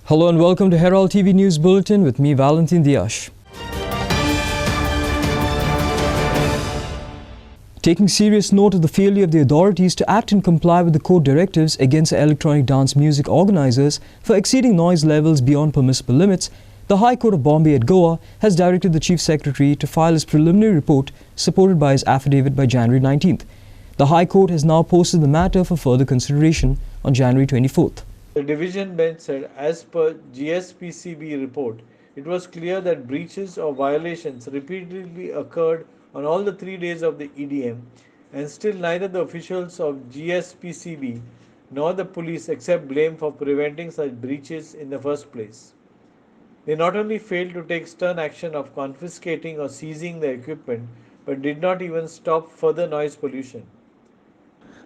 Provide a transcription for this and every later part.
Hello and welcome to Herald TV News Bulletin with me, Valentin Diash. Taking serious note of the failure of the authorities to act and comply with the court directives against the electronic dance music organizers for exceeding noise levels beyond permissible limits, the High Court of Bombay at Goa has directed the Chief Secretary to file his preliminary report supported by his affidavit by January 19th. The High Court has now posted the matter for further consideration on January 24th. The division bench said, as per GSPCB report, it was clear that breaches or violations repeatedly occurred on all the 3 days of the EDM, and still neither the officials of GSPCB nor the police accept blame for preventing such breaches in the first place. They not only failed to take stern action of confiscating or seizing the equipment, but did not even stop further noise pollution.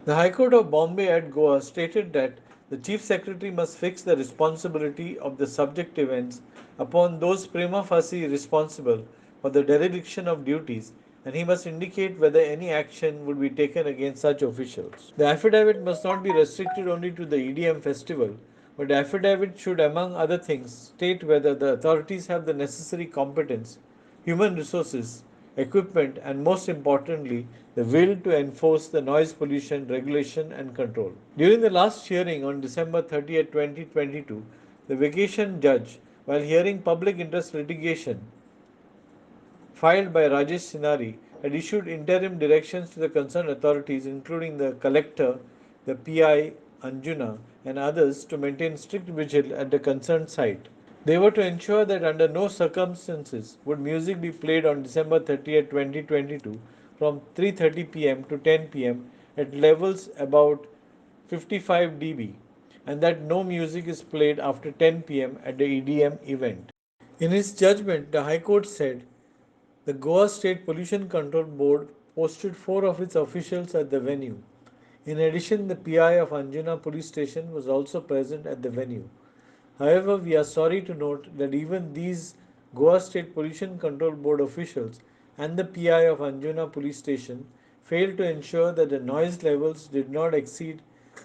The High Court of Bombay at Goa stated that the Chief Secretary must fix the responsibility of the subject events upon those prima facie responsible for the dereliction of duties, and he must indicate whether any action would be taken against such officials. The affidavit must not be restricted only to the EDM festival, but the affidavit should, among other things, state whether the authorities have the necessary competence, human resources, equipment, and most importantly, the will to enforce the noise pollution regulation and control. During the last hearing on December 30, 2022, the vacation judge, while hearing public interest litigation filed by Rajesh Sinari, had issued interim directions to the concerned authorities, including the collector, the PI, Anjuna, and others, to maintain strict vigil at the concerned site. They were to ensure that under no circumstances would music be played on December 30, 2022 from 3:30 pm to 10 pm at levels about 55 dB, and that no music is played after 10 pm at the EDM event. In his judgment, the High Court said the Goa State Pollution Control Board posted 4 of its officials at the venue. In addition, the PI of Anjuna police station was also present at the venue. However, we are sorry to note that even these Goa State Pollution Control Board officials and the PI of Anjuna police station failed to ensure that the noise levels did not exceed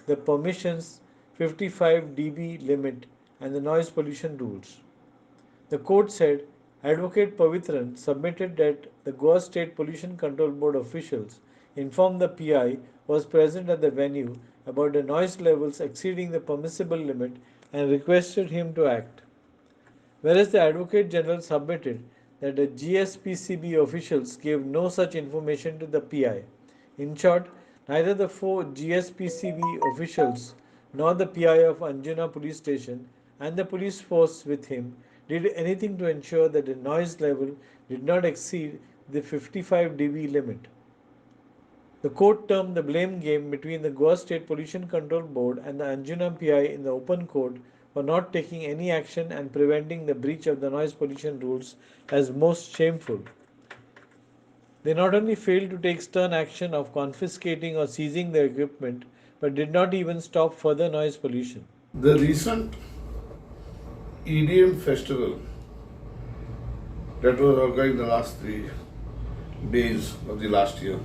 the permission's 55 dB limit and the noise pollution rules. The court said Advocate Pavitran submitted that the Goa State Pollution Control Board officials informed the PI was present at the venue about the noise levels exceeding the permissible limit and requested him to act. Whereas the Advocate General submitted that the GSPCB officials gave no such information to the PI. In short, neither the 4 GSPCB officials nor the PI of Anjuna police station and the police force with him did anything to ensure that the noise level did not exceed the 55 dB limit. The court termed the blame game between the Goa State Pollution Control Board and the Anjuna PI in the open court for not taking any action and preventing the breach of the noise pollution rules as most shameful. They not only failed to take stern action of confiscating or seizing the equipment, but did not even stop further noise pollution. The recent EDM festival that was organized the last 3 days of the last year,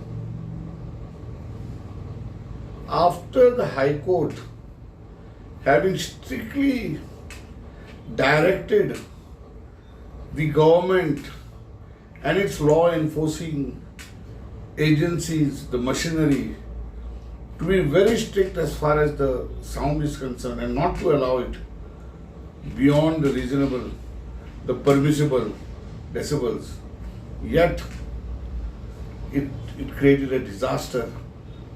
after the High Court having strictly directed the government and its law enforcing agencies, the machinery, to be very strict as far as the sound is concerned and not to allow it beyond the reasonable, the permissible decibels, yet it created a disaster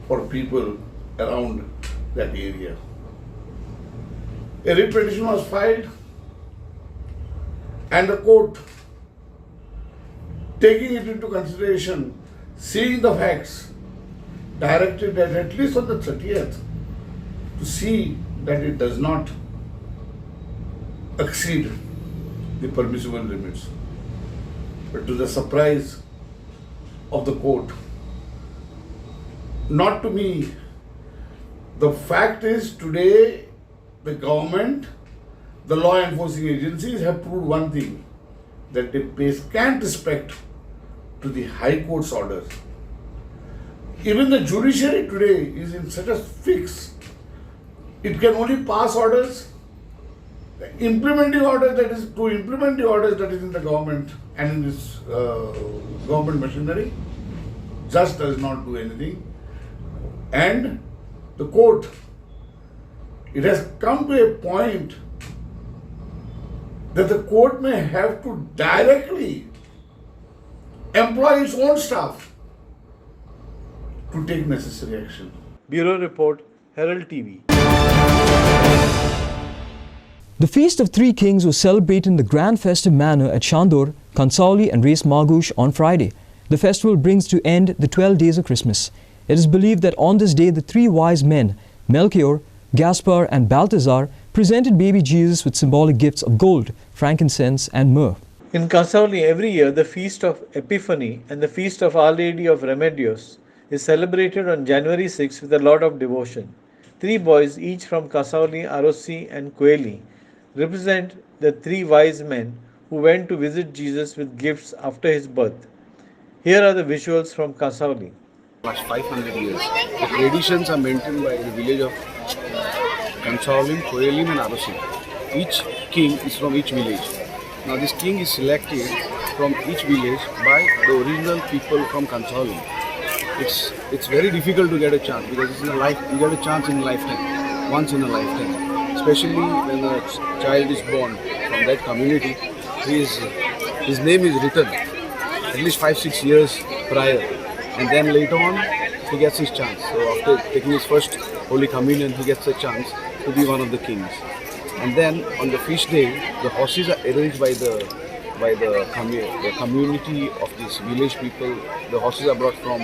for people around that area. A writ petition was filed and the court, taking it into consideration, seeing the facts, directed that at least on the 30th to see that it does not exceed the permissible limits. But to the surprise of the court, not to me, the fact is today the government, the law enforcing agencies have proved one thing, that they pay scant respect to the High Court's orders. Even the judiciary today is in such a fix, it can only pass orders implementing order that is to implement the orders that is in the government and in this government machinery just does not do anything. And the court, it has come to a point that the court may have to directly employ its own staff to take necessary action. Bureau Report, Herald TV. The Feast of Three Kings was celebrated in the grand festive manner at Chandor, Kansauli and Res Magush on Friday. The festival brings to end the 12 days of Christmas. It is believed that on this day the three wise men, Melchior, Gaspar and Balthazar, presented baby Jesus with symbolic gifts of gold, frankincense and myrrh. In Kasauli, every year the Feast of Epiphany and the Feast of Our Lady of Remedios is celebrated on January 6 with a lot of devotion. Three boys, each from Kasauli, Arosi and Coeli, represent the three wise men who went to visit Jesus with gifts after his birth. Here are the visuals from Kasauli. Last 500 years, the traditions are maintained by the village of Kansauli, Coelim and Arosi. Each king is from each village. Now this king is selected from each village by the original people from Kansauli. It's very difficult to get a chance because it's in a life. You get a chance in a lifetime, once in a lifetime. Especially when a child is born from that community, his name is written at least 5-6 years prior, and then later on he gets his chance. So after taking his first Holy Communion, he gets a chance to be one of the kings. And then on the feast day, the horses are arranged by the community of this village people. The horses are brought from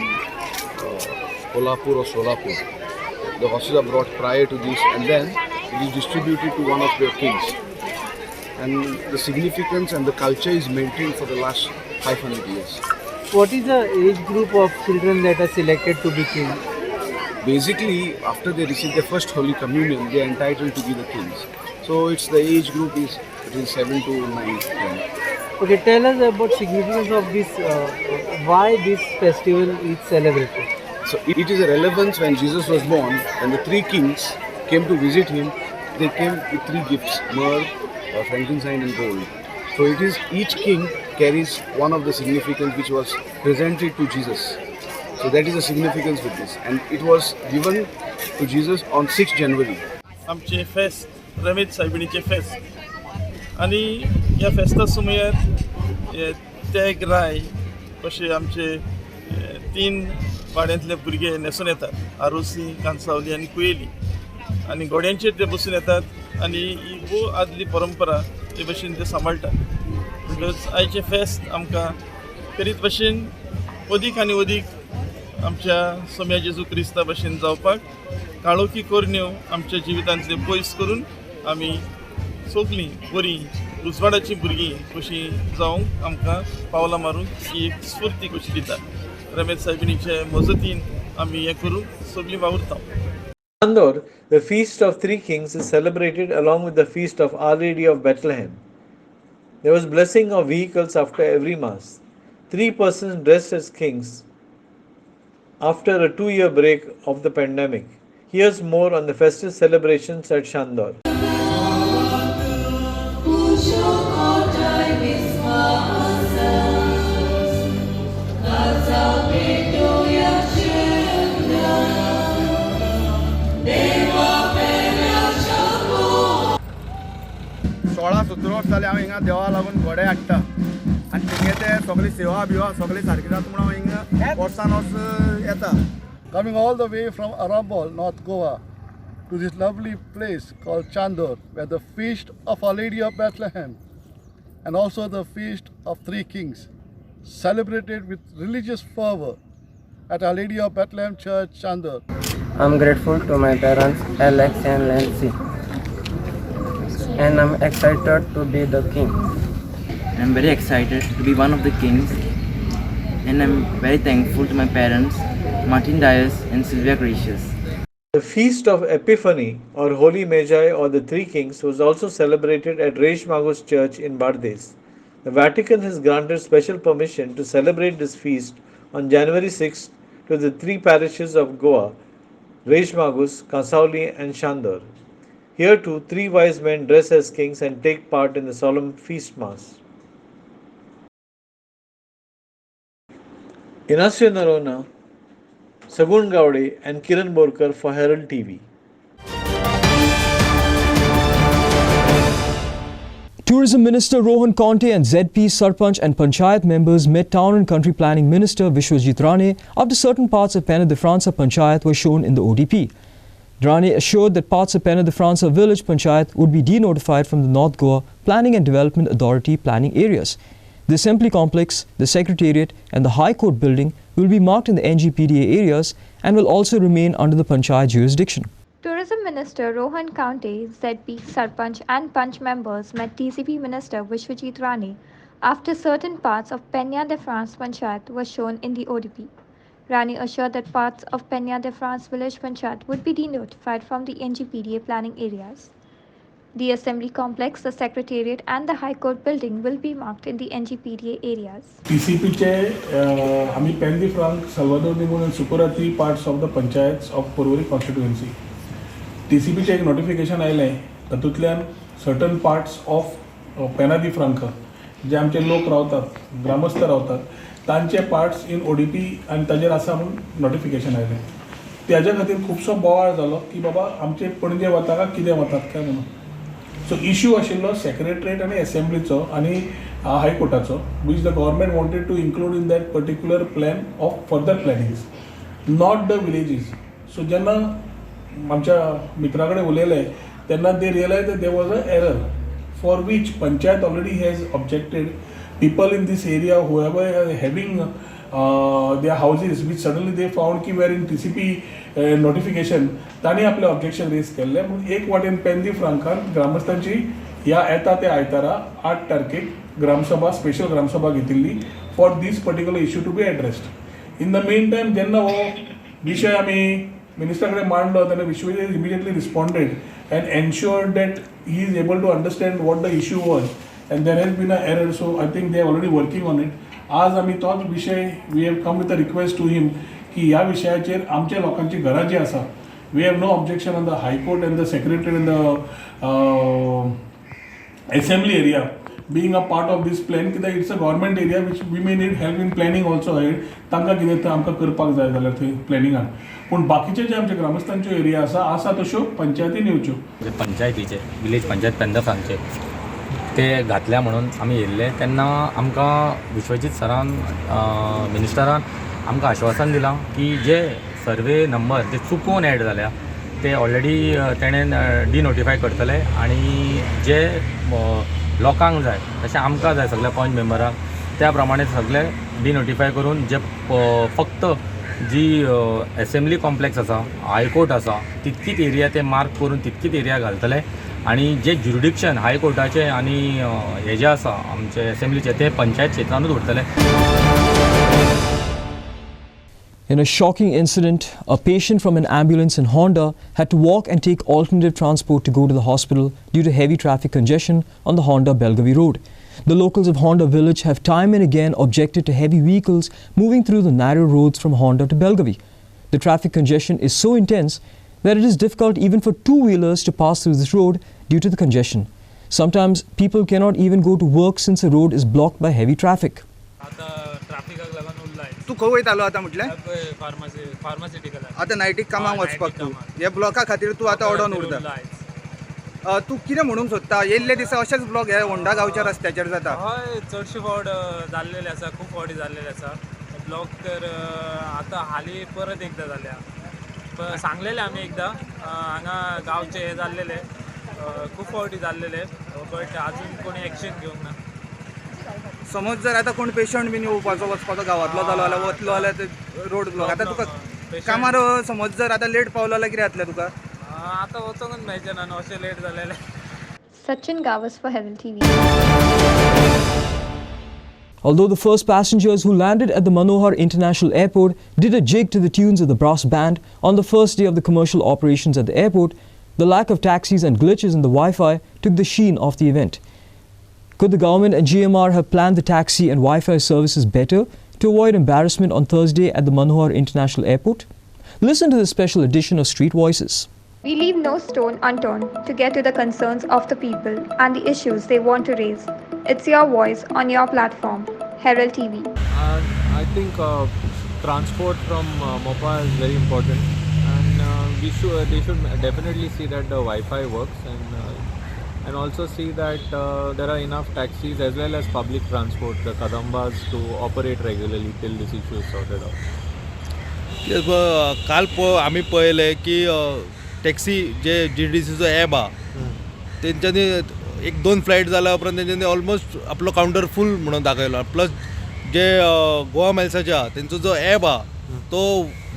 Kolhapur or Solapur. The horses are brought prior to this, and then it is distributed to one of the kings. And the significance and the culture is maintained for the last 500 years. What is the age group of children that are selected to be king? Basically, after they receive their first Holy Communion, they are entitled to be the kings. So it's the age group is between 7 to 9, 10. Okay, tell us about significance of this, why this festival is celebrated. So it is a relevance when Jesus was born and the three kings came to visit him. They came with three gifts, myrrh, frankincense and gold. So it is each king carries one of the significance which was presented to Jesus. So that is the significance with this, and it was given to Jesus on 6th January. आमचे फेस्त रमेश सायबिणीचे फेस्त आनी ह्या फेस्ता सुमार तेग राय कशे आमचे 3 वाड्यांतले भुरगे न्हेसून येतात आरोसी कांसावली आनी कुयेली आनी घोड्यांचेर ते बसून येतात आनी ही खूब आदली परंपरा ते भशेन ते सांबाळटात म्हणटच आयचे फेस्त आमकां करीत भशेन अदीक आनी अदीक आमच्या सोम्या जेजू क्रिस्ता भशेन जावपाक काळोखी कोरण्यो आमच्या जिवितांतले पयस करून आमी सगलीं बरीं उजवाडाची भुरगीं कशीं जावंक आमकां पावलां मारूंक ही एक स्फूर्ती कशी दिता रमेश सायबिणीचे मजतीन आमी हें करून सगलीं वावुरता. Chandor, the Feast of Three Kings is celebrated along with the Feast of Our Lady of Bethlehem. There was blessing of vehicles after every Mass. 3 persons dressed as kings after a 2-year break of the pandemic. Here's more on the festive celebrations at Chandor. सोळा सतरा वर्सां जालीं हांव हिंगा देवा लागून घोडे हाडटा आनी तेगे ते सगळी सेवा बिवा सगळी सारकी जाता म्हणून हांव हिंगा वर्सान वर्स येता. Coming all the way from Arambol, North Goa, to this lovely place called Chandor, where the feast of Our Lady of Bethlehem and also the feast of Three Kings, celebrated with religious fervor at Our Lady of Bethlehem Church, Chandor. I'm grateful to my parents, Alex and Nancy, and I'm excited to be the king. I'm very excited to be one of the kings, and I'm very thankful to my parents, Martin Dias and Sylvia Gracious. The Feast of Epiphany or Holy Magi or the Three Kings was also celebrated at Res Magush Church in Bardes. The Vatican has granted special permission to celebrate this feast on January 6th to the 3 parishes of Goa, Res Magush, Kansauli and Chandor. Here too, three wise men dress as kings and take part in the solemn feast mass. Inasya Narona, Sagun Gowde and Kiran Borkar for Herald TV. Tourism Minister Rohan Conte and ZP, Sarpanch and Panchayat members met Town and Country Planning Minister Vishwajit Rane after certain parts of Pena de França Panchayat were shown in the ODP. Rane assured that parts of Pena de França Village Panchayat would be denotified from the North Goa Planning and Development Authority planning areas. The Assembly Complex, the Secretariat and the High Court building will be marked in the NGPDA areas and will also remain under the Panchayat jurisdiction. Tourism Minister Rohan Conte, ZP, Sarpanch and Panch members met TCP Minister Vishwajit Rane after certain parts of Peña de France Panchayat were shown in the ODP. Rane assured that parts of Peña de France Village Panchayat would be denotified from the NGPDA planning areas. The Assembly Complex, the Secretariat and the High Court building will be marked in the NGPDA areas. TCPचे आम्ही पेन दी फ्रांक, साल्वादोर निमोन and Supura 3 parts of the panchayats of Porvorim constituency. TCPचे एक notification आयलें तातूंतल्यान certain parts of पेना दी Franca जे आमचे लोक रावतात, ग्रामस्थ रावतात, तांचे पार्ट्स इन ODP आनी ताजेर आसा म्हणून नोटिफिकेशन आयलें. त्याच्या खातीर खुबसो बोवाळ जालो की बाबा आमचे पणजे वता काय कितें वतात काय म्हणून. सो इश्यू आशिल्लो सेक्रेटरीएट आनी असेंब्लीचो आनी हायकोर्टाचो which the government wanted to include in that particular plan of further plannings, not the villages. So जेन्ना आमच्या मित्रा कडेन उलयले तेन्ना they realise that there was a error for which panchayat already has objected. People in these area whoever having their houses which suddenly they found ki were in TCP notification तांणी आपले objection raise केल्ले. म्हणून एक वाटेन pen दी फ्रांकान ग्रामस्थांची ह्या येता त्या आयतारा 8 तारखेक ग्रामसभा, स्पेशल ग्रामसभा घेतिल्ली for this particular issue to be addressed. In the meantime जेन्ना हो विशय आमी मिनिस्टर कडेन मांडलो तेन्ना Vishwajit immediately responded and ensured that he is able to understand what the issue was and there has been an error. So I think they are already working on it. आज आम्ही तोच विषय we have come with a request to him की ह्या विशयाचेर आमच्या लोकांची घरां जी आसा we have no objection on the high court and the secretary and the assembly area being a part of this plan कित्याक it's a government area which we may need help in planning also head. तांकां कितें थंय आमकां करपाक जाय जाल्यार थंय प्लॅनिंगान. पूण बाकीचे जे आमचे ग्रामस्थांच्यो एरिया आसा तश्यो पंचायतीन येवच्यो. पंचायतीचे विलेज पंचायत पेंदा फ्रांकचे ते घातल्या म्हणून आमी येयल्ले तेन्ना आमकां विश्वजीत सरान मिनिस्टरान आमकां आश्वासन दिलां की जे सर्वे नंबर जे चुकून एड जाल्या ते ऑलरेडी तेणेन डिनोटिफाय करतले आनी जे लोकांक जाय तशें आमकां जाय सगळ्या पंच मेंबरांक त्या प्रमाणे सगळे डिनोटिफाय करून जे फक्त जी असेंब्ली कॉम्प्लेक्स आसा, हायकोर्ट आसा तितकीच एरिया ते मार्क करून तितकीच एरिया घालतले आनी जे ज्युरिडिक्शन हायकोर्टाचे आनी हे जे आसा आमचे असेंब्लीचे ते पंचायत क्षेत्रांतूच उरतले. In a shocking incident, a patient from an ambulance in Honda had to walk and take alternative transport to go to the hospital due to heavy traffic congestion on the Honda-Belgavi road. The locals of Honda village have time and again objected to heavy vehicles moving through the narrow roads from Honda to Belgavi. The traffic congestion is so intense that it is difficult even for two-wheelers to pass through this road due to the congestion. Sometimes people cannot even go to work since the road is blocked by heavy traffic. तू खंय वयतालो आतां म्हटल्यार आतां नायटीक कामाक वचपाक तूं ह्या ब्लॉका खातीर तूं आतां ओडोन उरता. तूं कितें म्हणूंक सोदता येयल्ले दिसा अशेंच ब्लॉक हे होंडा गांवच्या रस्त्याचेर जाता? हय चडशे फावट जाल्लेले आसा, खूब फावटी जाल्लेले आसा ब्लॉक. तर आतां हालीं परत एकदां जाल्या. सांगलेलें आमी एकदां हांगा गांवचे हे जाल्लेले, खूब फावटी जाल्लेले बट आजून कोणी एक्शन घेवंक ना. समज जर आतां कोण पेशंट बीन येवपाचो वचपाचो गांवांतलो जालो जाल्यार वतलो जाल्यार ते रोड ब्लॉक. आतां तुका कामार समज जर आतां लेट पावलो जाल्यार कितें जातलें तुका? आतां वचोंकूच मेळचें ना न्हू अशें late जालेलें. Sachin Gawas for Herald TV. Although the first passengers who landed at the Manohar International Airport did a jig to the tunes of the brass band on the first day of the commercial operations at the airport, the lack of taxis and glitches in the Wi-Fi took the sheen off the event. Could the government and GMR have planned the taxi and Wi-Fi services better to avoid embarrassment on Thursday at the Manohar International Airport? Listen to this special edition of Street Voices. We leave no stone unturned to get to the concerns of the people and the issues they want to raise. It's your voice on your platform, Herald TV. I think transport from Mopa is very important, and they should definitely see that the Wi-Fi works, and also see that there are enough taxis as well as public transport, the Kadambas, to operate regularly till this issue is sorted out. काल आम्ही पळयलें की taxi जे GDCचो app हा तेंच्यांनी 1-2 flight जाल्या उपरांत तेंच्यांनी almost आपलो कावंटर फूल म्हणून दाखयलो. प्लस जे गोवा मेल्साचे आहा तेंचो जो ॲप हा तो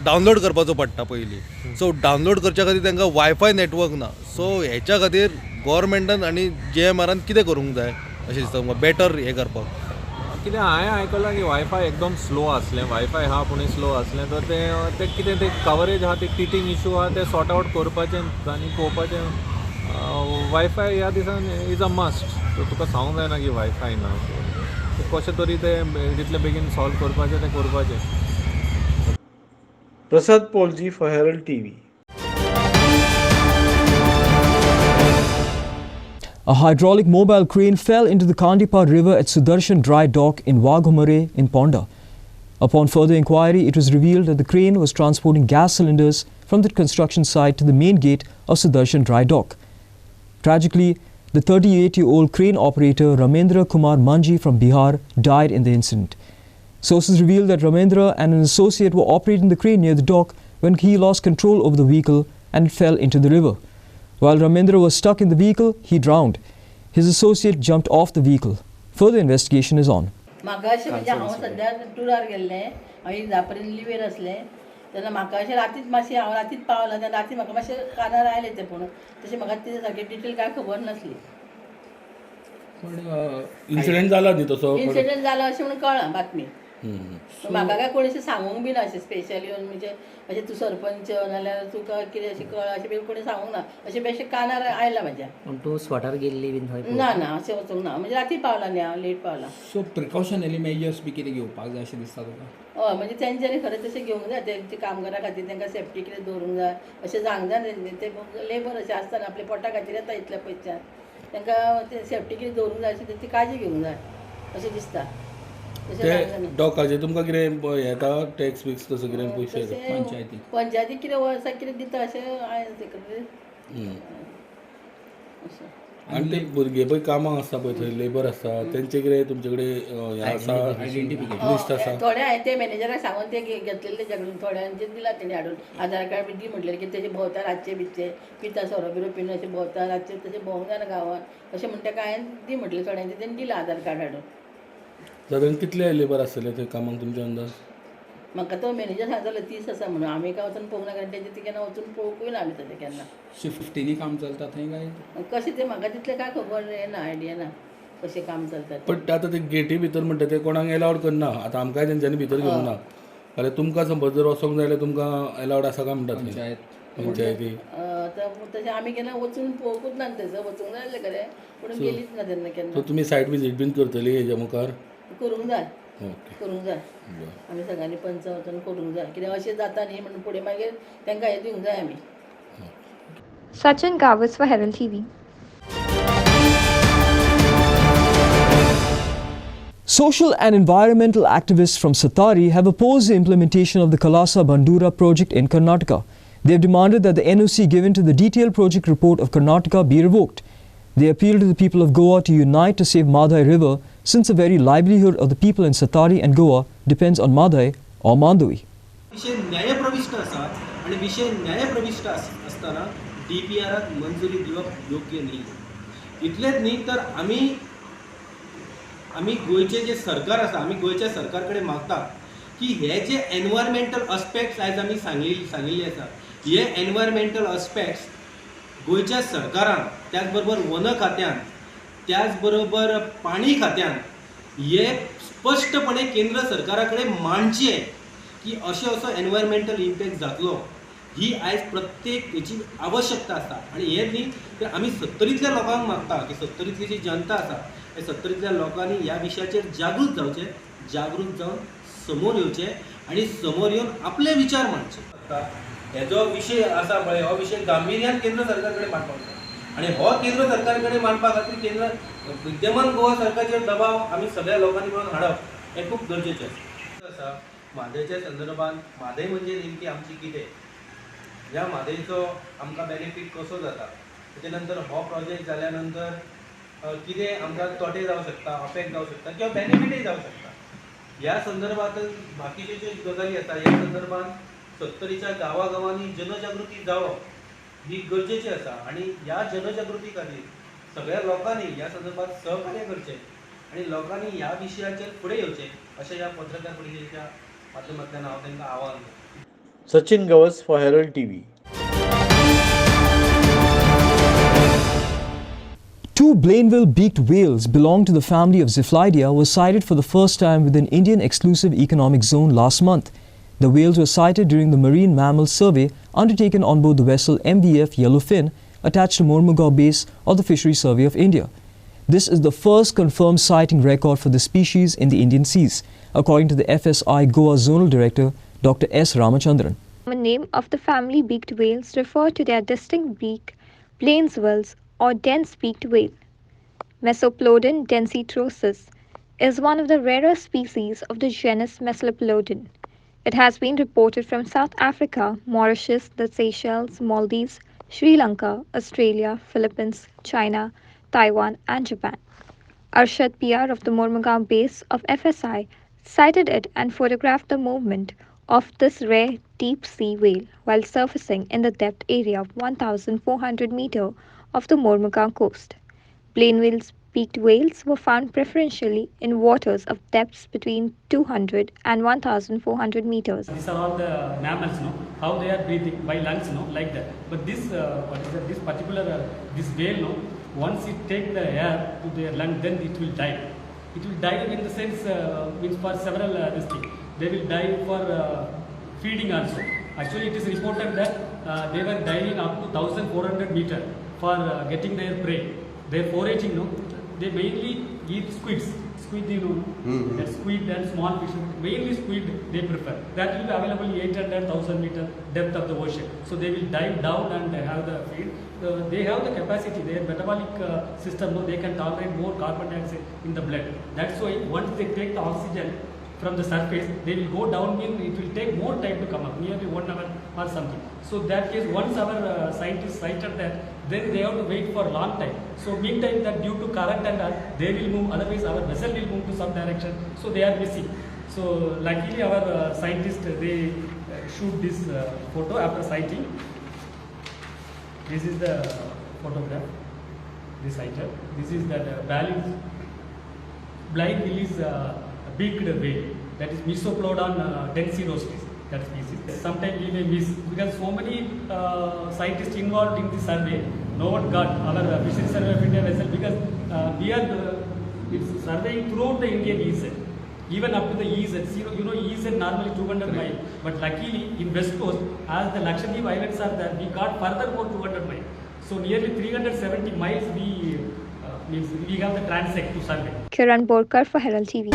डावनलोड करपाचो पडटा पयलीं. सो डावनलोड करच्या खातीर तांकां वायफाय नेटवर्क ना. सो हेच्या खातीर गव्हर्मेंटान आनी JMRन कितें करूंक जाय अशें दिसता म्हाका, बेटर हें करपाक. कितें हांवें आयकलां की वायफाय एकदम स्लो आसलें, वायफाय हा पूण स्लो आसलें, तर ते कितें ते कवरेज आहा ते टीटींग इशू आहा ते सॉर्ट आउट करपाचें आनी पळोवपाचें. वायफाय ह्या दिसान इज अ मस्ट. सो तुका सांगूंक जायना की वायफाय ना. कशें तरी ते जितले बेगीन सॉल्व करपाचें तें करपाचें. प्रसाद पोलजी for Herald TV. A hydraulic mobile crane fell into the Kandipar River at Sudarshan Dry Dock in Waghomare in Ponda. Upon further inquiry, it was revealed that the crane was transporting gas cylinders from the construction site to the main gate of Sudarshan Dry Dock. Tragically, the 38-year-old crane operator Ramendra Kumar Manji from Bihar died in the incident. Sources reveal that Ramendra and an associate were operating the crane near the dock when he lost control over the vehicle and it fell into the river. While Ramendra was stuck in the vehicle, he drowned. His associate jumped off the vehicle. Further investigation is on. म्हाका अशें म्हणजे हांव सद्या टुरार गेल्लें, हांव इजापर्यंत liver आसलें, तेन्ना म्हाका अशें रातीच मातशें हांव रातीच पावलां, तेन्ना राती म्हाका मातशें कानार आयलें तें पूण तशें म्हाका तें सारकें डिटेल कांय खबर नासली. इन्सिडेंट जाला न्ही तसो? इन्सिडेंट जाला अशें म्हणून कळ्ळां बातमी. म्हाका काय कोणी अशें सांगूंक बी ना अशें स्पेशली येवन म्हणजे अशें तूं सरपंच नाल्यार तुका कितें अशें कळ अशें बी कोणी सांगूंक ना. अशें बेश्टें कानार आयलां म्हाज्या. तूं स्पॉटार गेल्ली बीन थंय? ना ना अशें वचूंक ना, म्हणजे राती पावलां न्ही हांव, लेट पावलां. सो प्रिकॉशनरी मेजर्स बी कितें घेवपाक जाय अशें दिसता तुका? हय, म्हणजे तेंच्यांनी खरें तशें घेवंक जाय. ते कामगारां खातीर तांकां सेफ्टी कितें दवरूंक जाय अशें सांगूंक जाय. ते लेबर अशें आसता न्ही, आपल्या पोटा खातीर येता इतल्या पयसच्यान, तांकां ते सेफ्टी कितें दवरूंक जाय अशी ती काळजी घेवंक जाय अशें दिसता. ते डॉकाचे तुमकां कितें येता टॅक्स बिक्स तसो कितें पयशे पंचायतीक कितें वर्सा कितें दिता अशें आनी ते भुरगे पळय कामां आसता पळय थंय लेबर आसता तेंचे कितें तुमचे कडेन हें आसा लिस्ट आसा? थोडे हांवें ते मॅनेजराक सांगून ते घेतलेले तेच्या कडून थोड्यांचे दिला तेणी हाडून आधार कार्ड बी दी म्हटलें की तेचे भोंवता रातचे बितचे पिता सोरो बिरो पिवन अशें भोंवता रातचे तशें भोंवंक जायना गांवांत अशें म्हणटा काय हांवें दी म्हटलें थोड्यांचे तेणी दिला आधार कार्ड हाडून. सादारण कितले लेबर आसतले थंय कामाक तुमच्या अंदाज? म्हाका तो मॅनेजर सांगतालो 30 आसा म्हणून. आमी काय वचून पळोवंक ना कारण तेंचे ती केन्ना वचून पळोवंकूय ना आमी तशें केन्ना. शिफ्टीनी काम चलता थंय काय? कशें तें म्हाका तितलें काय खबर येना, आयडिया ना कशें काम चलता. बट आतां ते गेटी भितर म्हणटा ते कोणाक एलावड करना. आतां आमकांय तेंच्यांनी भितर घेवंक ना जाल्यार तुमकां समज जर वचोंक जाय जाल्यार तुमकां एलावड आसा काय म्हणटात पंचायती? तशें आमी केन्ना वचून पळोवंकूच ना थंयसर. वचूंक जाय आसलें खरें पूण गेलीच ना तेन्ना केन्ना. सो तुमी सायट विजीट बीन करतली हेज्या मुखार? करूंक जाय, करूंक जाय. आमी सगळ्यांनी पंच वचून करूंक जाय कित्याक अशें जाता न्ही म्हणून फुडें मागीर तांकां हें दिवंक जाय आमी. Sachin Gavas for Herald TV. Social and environmental activists from Satari have opposed the implementation of the Kalasa Bandura project in Karnataka. They have demanded that the NOC given to the detailed project report of Karnataka be revoked. They appeal to the people of Goa to unite to save Madhai River, since the very livelihood of the people in Satari and Goa depends on Madhai or Mandavi. विषय न्यायप्रविष्ट आसा आणि विषय न्यायप्रविष्ट असताना DPRक मंजुरी दिवप योग्य नाही. इतलेच न्ही तर आम्ही गोयचे जे सरकार आसा आम्ही गोयच्या सरकारकडे मागता की हे जे एनवायरमेंटल अस्पेक्ट्स आयज आमी सांगिल्ले आसा हे एनवायरमेंटल अस्पेक्ट्स गोयच्या सरकारान त्याच बरोबर वन खात्यान त्याच बरोबर पाणी खात्यान हे स्पष्टपणे केंद्र सरकाराकडे मांडचे की असो एनवायरमेंटल इम्पॅक्ट जातलो ही आयज प्रत्येक हेची आवश्यकता आसा. आणि हे न्ही तर आमी सत्तरींतल्या लोकांक मागता की सत्तरींतली जी जनता आसा हे सत्तरींतल्या लोकांनी ह्या विशयाचेर जागृत जावचे, जागृत जावन समोर येवचे आणि समोर येवन आपले विचार मांडचे. हेजो विशय आसा पळय हो विशय गांभीर्यान केंद्र सरकार कडेन मांडपाक जाय आणि हो केंद्र सरकार कडेन मांडपा खातीर केंद्र विद्यमान गोवा सरकारचेर दबाव आमी सगळ्या लोकांनी मेळून हाडप हें खूब गरजेचें आसा. म्हादयच्या संदर्भात म्हादय म्हणजे नेमकी आमची कितें, ह्या म्हादयचो आमकां बेनिफीट कसो जाता, तेच्या नंतर हो प्रोजेक्ट जाल्या नंतर कितें आमकां तोटे जावं शकता, अफेक्ट जावं शकता किंवा बेनिफिटूय जावं शकता, ह्या संदर्भात बाकीचे जे गजाली आसा ह्या संदर्भात 70च्या गांवांनी जनजागृती जावप ही गरजेची आसा आणि ह्या जनजागृती खातीर सगळ्या लोकांनी ह्या संदर्भात सहकार्य करचें आणि लोकांनी ह्या विशयाचेर फुडें येवचें अशें ह्या पत्रकार परिशदेच्या माध्यमांतल्यान हांव तांकां आवाहन करतां. Sachin Gavas for Herald TV. Two Blainville-beaked whales belonging to the family of Ziphlidia were sighted for the first time within Indian Exclusive Economic Zone last month. The whales were sighted during the Marine Mammal Survey undertaken on board the vessel MVF Yellowfin attached to Mormugao base of the Fisheries Survey of India. This is the first confirmed sighting record for the species in the Indian seas, according to the FSI Goa Zonal Director Dr. S. Ramachandran. The name of the family beaked whales refer to their distinct beak, plainswells or dense-beaked whale. Mesoplodon densitosus is one of the rarer species of the genus Mesoplodon. It has been reported from South Africa, Mauritius, the Seychelles, Maldives, Sri Lanka, Australia, Philippines, China, Taiwan and Japan. Arshad PR of the Mormugao base of FSI sighted it and photographed the movement of this rare deep-sea whale while surfacing in the depth area of 1,400 meters of the Mormugao coast. Blainville-beaked whales were found preferentially in waters of depths between 200 and 1,400 meters. These are all the mammals, no? How they are breathing by lungs, no? Like that. But this, this particular this whale, no? Once it take the air to their lung, then it will die. It will die in the sense means for several this thing. They will die for feeding also. Actually, it is reported that they were diving up to 1,400 meters for getting their prey. Their foraging, no, they mainly eat squids. Squid, you know, that squid and small fish. Mainly squid they prefer. That will be available 800,000 meter depth of the ocean. So they will dive down and have the feed. They have the capacity. Their metabolic system, no, they can tolerate more carbon dioxide in the blood. That's why once they take the oxygen from the surface, they will go downwind. It will take more time to come up, nearly 1 hour or something. So that case, once our scientists sighted that, then they have to wait for a long time. So meantime, that due to current and all, they will move. Otherwise, our vessel will move to some direction. So they are missing. So luckily, our scientists they shoot this photo after sighting. This is the photograph. This sighted. This is that blind Willis beaked whale. That is Mesoplodon densitosus. That species. Sometimes we may miss because so many scientists involved in the survey. No one got our Fisheries Survey of India vessel because we are it's surveying throughout the Indian EZ, even up to the EZ. You know EZ normally 200 miles, but luckily in West Coast, as the Lakshadweep Islands are there, we got further more 200 miles. So nearly 370 miles we have the transect to survey. Kiran Borkar for Herald TV.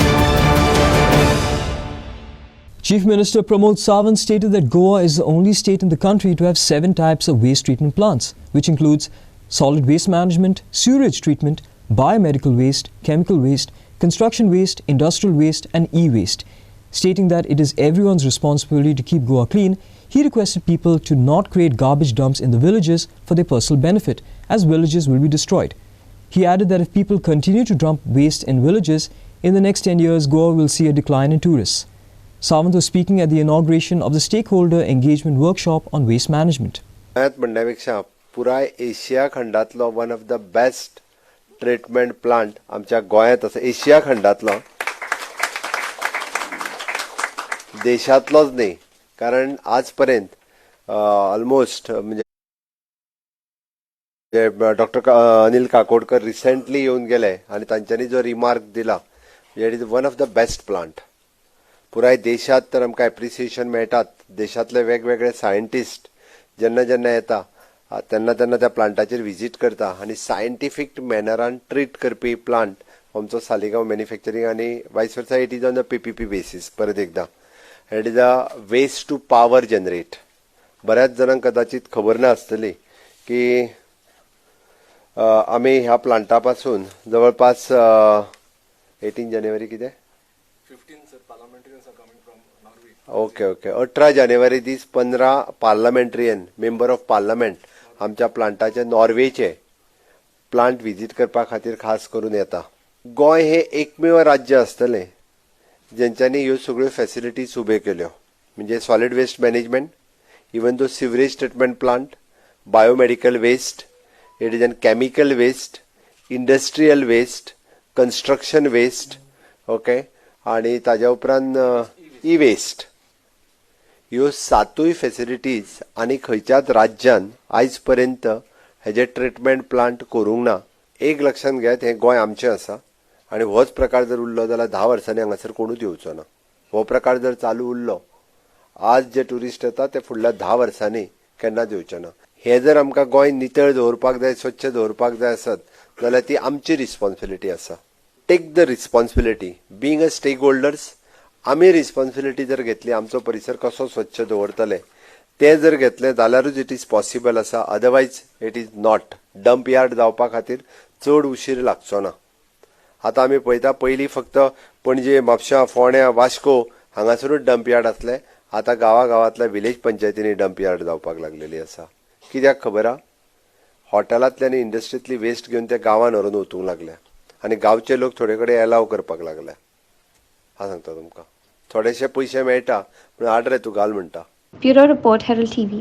Chief Minister Pramod Sawant stated that Goa is the only state in the country to have 7 types of waste treatment plants, which includes solid waste management, sewage treatment, biomedical waste, chemical waste, construction waste, industrial waste and e-waste. Stating that it is everyone's responsibility to keep Goa clean, he requested people to not create garbage dumps in the villages for their personal benefit, as villages will be destroyed. He added that if people continue to dump waste in villages, in the next 10 years Goa will see a decline in tourists. Sawant was speaking at the inauguration of the Stakeholder Engagement Workshop on Waste Management. म्हणण्यापेक्षा पुराय Asia खंडातलो one of the best treatment plant आमच्या गोंयांत आसा. Asia खंडातलो, देशातलोच न्ही, कारण आज पर्यंत ऑलमोस्ट म्हणजे डॉक्टर अनिल काकोडकर रिसेंटली येऊन गेले आणि तांच्यांनी जो रिमार्क दिला, it is one of the best plant. पुराय देशात तर आमकां एप्रिसिएशन मेळटात. देशातले वेगवेगळे सायंटिस्ट जेन्ना जेन्ना येता तेन्ना तेन्ना त्या प्लांटाचेर विजीट करता आनी सायंटिफीक मॅनरान ट्रीट करपी प्लांट आमचो सालिगांव मॅन्युफॅक्चरींग आनी vice versa it is on the PPP basis. परत एकदा it is a waste to power generate. बऱ्याच जणांक कदाचित खबर नासतली की आम्ही ह्या प्लांटा पासून जवळपास 18 जानेवारी कितें ओके 18 जानेवारी दीस 15 पार्लमेंट्रियन मेंबर ऑफ पार्लमेंट आमच्या प्लांटाचे नॉर्वेचे प्लांट विजीट करपा खातीर खास करून येता. गोंय हे एकमेव राज्य आसतलें जेंच्यांनी ह्यो सगळ्यो फॅसिलिटीज उबे केल्यो, म्हणजे solid waste management, even though sewerage treatment plant, biomedical waste, it is an chemical waste, industrial waste, construction waste, okay, आनी ताज्या उपरांत ई वेस्ट. ह्यो 7 फॅसिलिटीज आनी खंयच्याच राज्यान आयज पर्यंत हेजे ट्रिटमेंट प्लांट करूंक ना. एक लक्षात घेयात, हें गोंय आमचें आसा आनी होच प्रकार जर उरलो जाल्यार 10 वर्सांनी हांगासर कोणूच येवचो ना. हो प्रकार जर चालू उरलो, आज जे ट्युरिस्ट येता ते फुडल्या 10 वर्सांनी केन्नाच येवचे ना. हे जर आमकां गोंय नितळ दवरपाक जाय, स्वच्छ दवरपाक जाय आसत जाल्यार ती आमची रिस्पॉन्सिबिलिटी आसा. Take the responsibility, being a stakeholders. आमी रिस्पॉन्सिबिलिटी जर घेतली, आमचो परिसर कसो स्वच्छ दवरतले ते जर घेतले जाल्यारूच इट इज पॉसिबल आसा, otherwise it is not. Dump yard जावपा खातीर चड उशीर लागचो ना. आतां आमी पळयता, पयलीं फक्त पणजे, म्हापशां, फोंड्या, वास्को हांगासरूच डंप यार्ड आसले. आतां गांवांतल्या विलेज पंचायतींनी डंप यार्ड जावपाक लागलेली आसा. कित्याक खबर आहा? हॉटेलांतली आनी इंडस्ट्रींतली वेस्ट घेवन ते गांवांत व्हरून वचूंक लागल्या आनी गांवचे लोक थोडे कडेन एलाव करपाक लागले. हांव सांगता तुमकां, थोडेशे पयशे मेळटा पूण हाड रे तूं घाल म्हणटा. Bureau Report, Herald TV.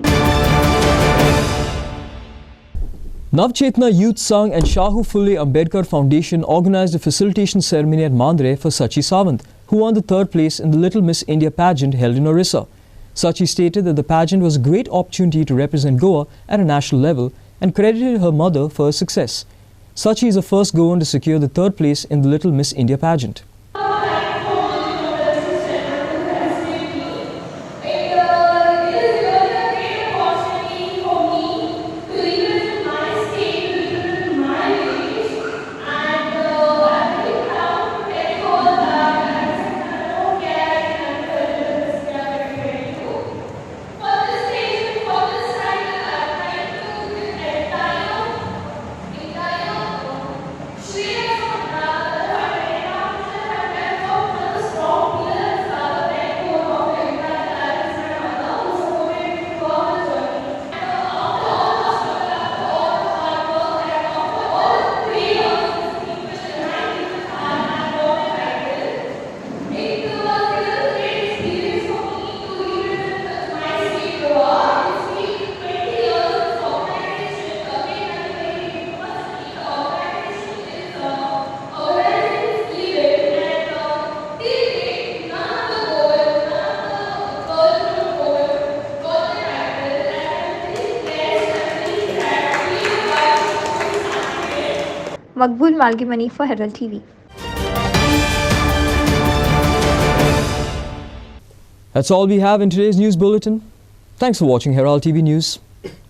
Navchetna Youth Sangh and Shahu Phule Ambedkar Foundation organised a facilitation ceremony at Mandre for Sachi Sawant, who won the 3rd place in the Little Miss India pageant held in Orissa. Sachi stated that the pageant was a great opportunity to represent Goa at a national level and credited her mother for her success. Sachi is the first Goan to secure the 3rd place in the Little Miss India pageant. Makbul Malgimani for Herald TV. That's all we have in today's news bulletin. Thanks for watching Herald TV News.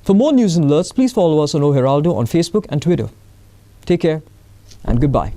For more news and alerts, please follow us on O Heraldo on Facebook and Twitter. Take care and goodbye.